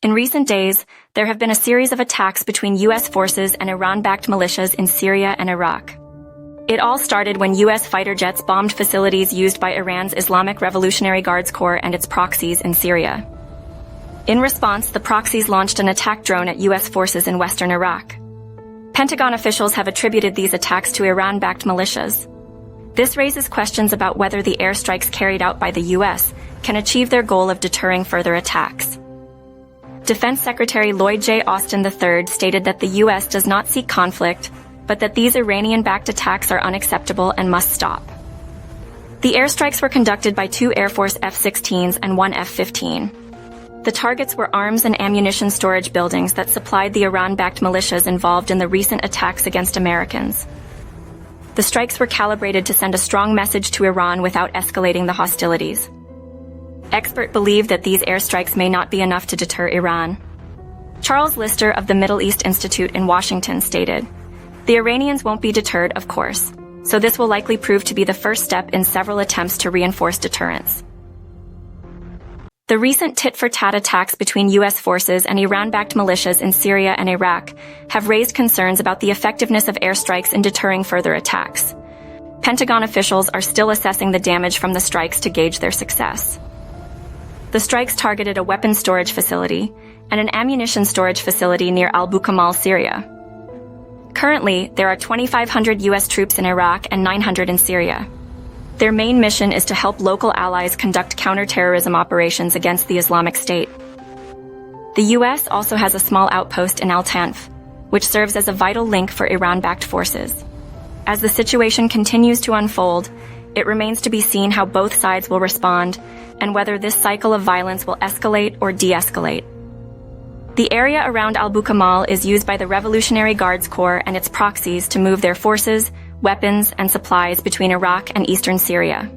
In recent days, there have been a series of attacks between U.S. forces and Iran-backed militias in Syria and Iraq. It all started when U.S. fighter jets bombed facilities used by Iran's Islamic Revolutionary Guards Corps and its proxies in Syria. In response, the proxies launched an attack drone at U.S. forces in western Iraq. Pentagon officials have attributed these attacks to Iran-backed militias. This raises questions about whether the airstrikes carried out by the U.S. can achieve their goal of deterring further attacks. Defense Secretary Lloyd J. Austin III stated that the U.S. does not seek conflict, but that these Iranian-backed attacks are unacceptable and must stop. The airstrikes were conducted by 2 Air Force F-16s and 1 F-15. The targets were arms and ammunition storage buildings that supplied the Iran-backed militias involved in the recent attacks against Americans. The strikes were calibrated to send a strong message to Iran without escalating the hostilities. Experts believe that these airstrikes may not be enough to deter Iran. Charles Lister of the Middle East Institute in Washington stated, "The Iranians won't be deterred, of course, so this will likely prove to be the first step in several attempts to reinforce deterrence." The recent tit-for-tat attacks between U.S. forces and Iran-backed militias in Syria and Iraq have raised concerns about the effectiveness of airstrikes in deterring further attacks. Pentagon officials are still assessing the damage from the strikes to gauge their success. The strikes targeted a weapons storage facility and an ammunition storage facility near Al-Bukamal, Syria. Currently, there are 2,500 U.S. troops in Iraq and 900 in Syria. Their main mission is to help local allies conduct counterterrorism operations against the Islamic State. The U.S. also has a small outpost in Al-Tanf, which serves as a vital link for Iran-backed forces. As the situation continues to unfold, it remains to be seen how both sides will respond and whether this cycle of violence will escalate or de-escalate. The area around Al-Bukamal is used by the Revolutionary Guards Corps and its proxies to move their forces, weapons, and supplies between Iraq and eastern Syria.